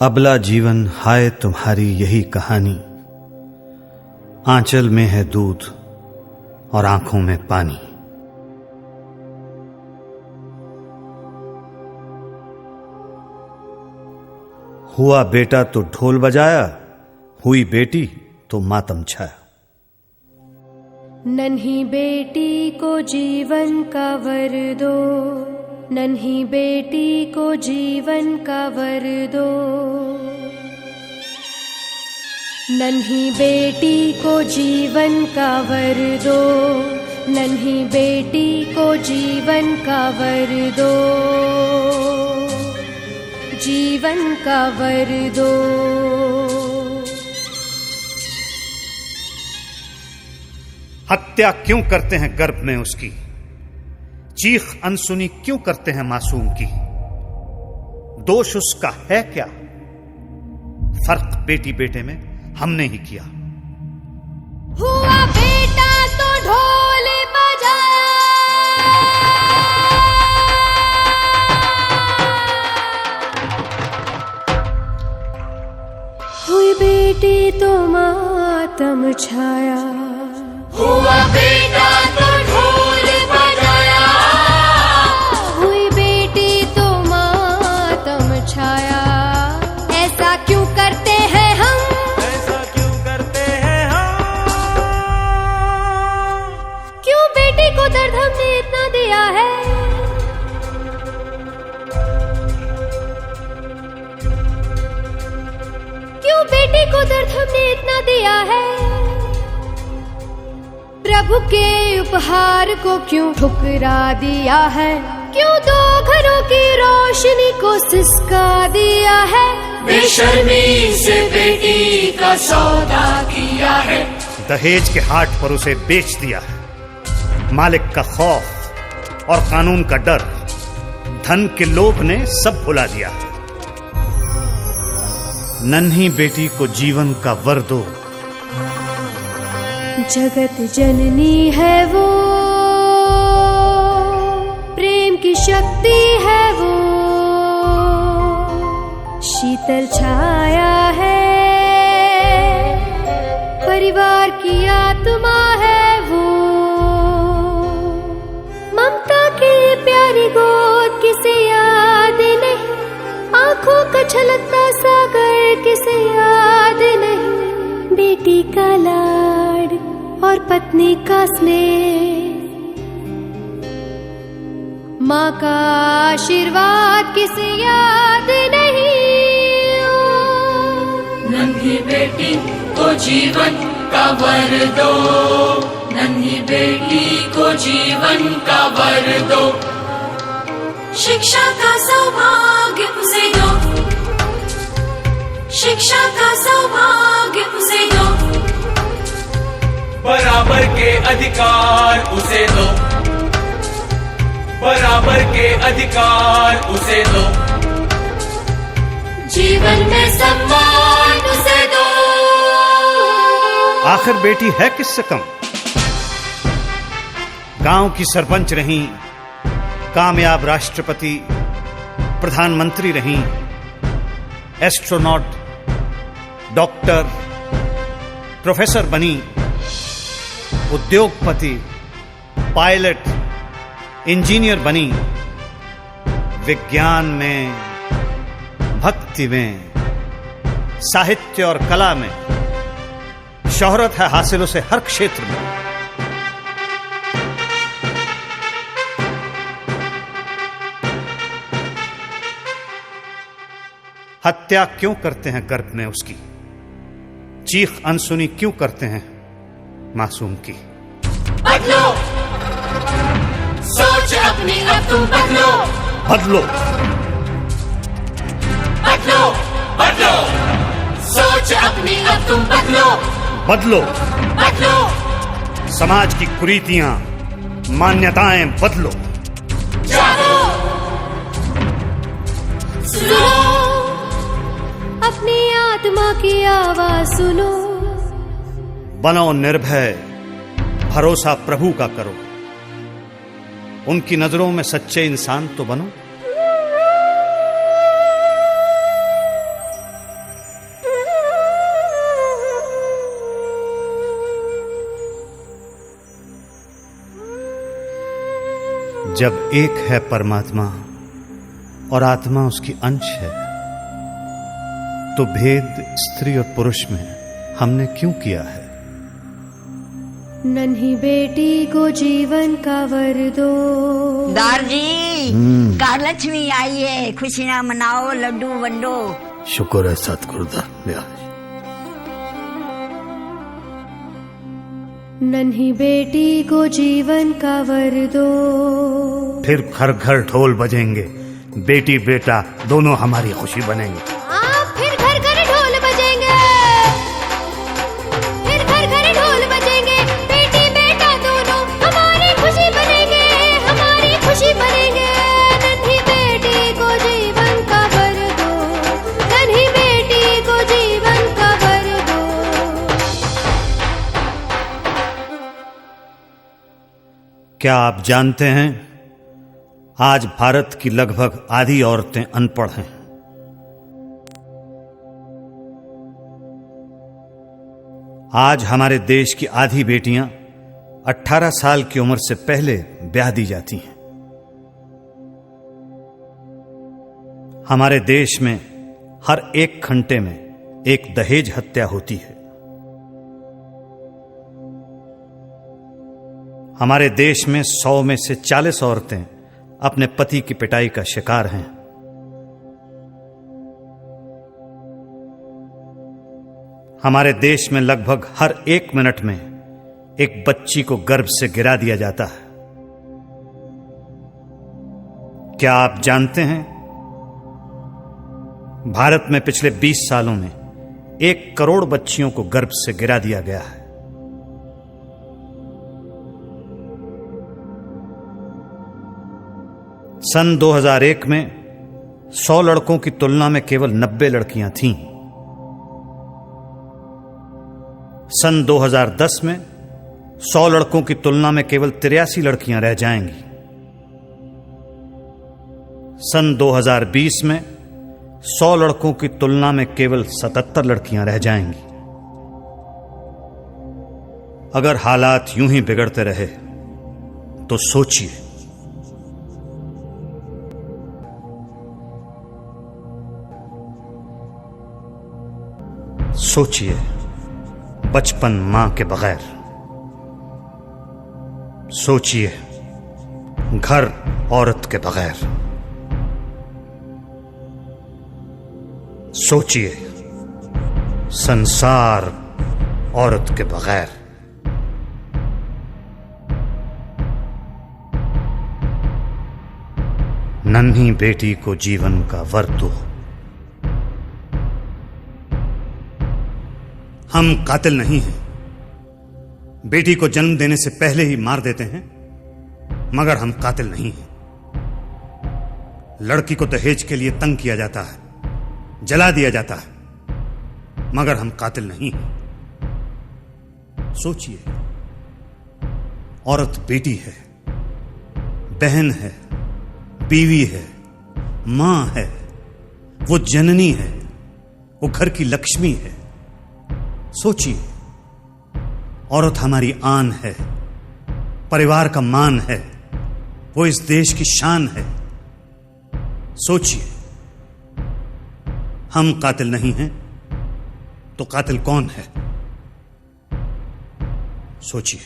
अबला जीवन हाय तुम्हारी यही कहानी, आंचल में है दूध और आंखों में पानी। हुआ बेटा तो ढोल बजाया, हुई बेटी तो मातम छाया। नन्ही बेटी को जीवन का वर दो, नन्ही बेटी को जीवन का वर दो। नन्ही बेटी को जीवन का वर दो, नन्ही बेटी को जीवन का वर दो, जीवन का वर दो। हत्या क्यों करते हैं गर्भ में उसकी, चीख अनसुनी क्यों करते हैं मासूम की। दोष उसका है क्या, फर्क बेटी बेटे में हमने ही किया। हुआ बेटा तो ढोल बजाया, हुई बेटी तो मातम छाया। हुआ बेटा तो ढोल बजाया, हुई बेटी तो मातम छाया। ऐसा क्यों करते हैं हम, ऐसा क्यों करते हैं हम। क्यों बेटी को दर्द हमने इतना दिया है। क्यों बेटी को दर्द हमने इतना दिया है। प्रभु के उपहार को क्यों ठुकरा दिया है। क्यों दो घरों की रोशनी को सिसका दिया है। बेशर्मी से बेटी का सौदा किया है, दहेज के हाट पर उसे बेच दिया है। मालिक का खौफ और कानून का डर, धन के लोभ ने सब भुला दिया है। नन्ही बेटी को जीवन का वर दो। जगत जननी है वो, प्रेम की शक्ति है वो, शीतल छाया है, परिवार की आत्मा है वो। ममता की प्यारी गोद किसे याद नहीं, आंखों का छलकता सागर किसे याद नहीं। बेटी का लाड और पत्नी का स्नेह, माँ का आशीर्वाद किसे याद नहीं। नन्ही बेटी को जीवन का वर दो, नन्ही बेटी को जीवन का वर दो। शिक्षा का सौभाग्य उसे दो, शिक्षा का सौभाग्य उसे दो। बराबर के अधिकार उसे दो, बराबर के अधिकार उसे दो। जीवन में सम्मान उसे दो। आखिर बेटी है किससे कम। गांव की सरपंच रहीं, कामयाब राष्ट्रपति, प्रधानमंत्री रहीं, एस्ट्रोनॉट, डॉक्टर, प्रोफेसर बनी, उद्योगपति, पायलट, इंजीनियर बनी। विज्ञान में, भक्ति में, साहित्य और कला में शोहरत है हासिल उसे हर क्षेत्र में। हत्या क्यों करते हैं गर्भ में उसकी, चीख अनसुनी क्यों करते हैं मासूम की। बदलो सोच अपनी, अब तुम बदलो, बदलो बदलो बदलो। सोच अपनी, अब तुम बदलो, बदलो। बदलो। समाज की कुरीतियां, मान्यताएं बदलो। जागो, सुनो, अपनी आत्मा की आवाज सुनो। बनो निर्भय, भरोसा प्रभु का करो। उनकी नजरों में सच्चे इंसान तो बनो। जब एक है परमात्मा और आत्मा उसकी अंश है, तो भेद स्त्री और पुरुष में हमने क्यों किया है? नन्ही बेटी को जीवन का वर दो। दारजी, कारलक्ष्मी आई है, खुशियां मनाओ, लड्डू वंडो। शुक्र है सतगुरुदास। नन्ही बेटी को जीवन का वर दो। फिर घर घर ढोल बजेंगे, बेटी बेटा दोनों हमारी खुशी बनेंगे। फिर घर घर ढोल बजेंगे, फिर घर घर ढोल बजेंगे, बेटी बेटा दोनों हमारी खुशी बनेंगे, हमारी खुशी बनेंगे। नन्ही बेटी को जीवन का वर दो, नन्ही बेटी को जीवन का वर दो। क्या आप जानते हैं, आज भारत की लगभग आधी औरतें अनपढ़ हैं। आज हमारे देश की आधी बेटियां 18 साल की उम्र से पहले ब्याह दी जाती हैं। हमारे देश में हर 1 घंटे में एक दहेज हत्या होती है। हमारे देश में 100 में से 40 औरतें अपने पति की पिटाई का शिकार हैं। हमारे देश में लगभग हर 1 मिनट में एक बच्ची को गर्भ से गिरा दिया जाता है। क्या आप जानते हैं, भारत में पिछले 20 सालों में 1 करोड़ बच्चियों को गर्भ से गिरा दिया गया है। सन 2001 में 100 लड़कों की तुलना में केवल 90 लड़कियां थीं। सन 2010 में 100 लड़कों की तुलना में केवल 83 लड़कियां रह जाएंगी। सन 2020 में 100 लड़कों की तुलना में केवल 77 लड़कियां रह जाएंगी। अगर हालात यूं ही बिगड़ते रहे तो सोचिए, सोचिए बचपन मां के बगैर, सोचिए घर औरत के बगैर, सोचिए संसार औरत के बगैर। नन्ही बेटी को जीवन का वर दो। हम कातिल नहीं हैं। बेटी को जन्म देने से पहले ही मार देते हैं, मगर हम कातिल नहीं हैं। लड़की को दहेज के लिए तंग किया जाता है, जला दिया जाता है, मगर हम कातिल नहीं हैं। सोचिए, औरत बेटी है, बहन है, बीवी है, मां है, वो जननी है, वो घर की लक्ष्मी है। सोचिए, औरत हमारी आन है, परिवार का मान है, वो इस देश की शान है। सोचिए, हम कातिल नहीं हैं तो कातिल कौन है? सोचिए।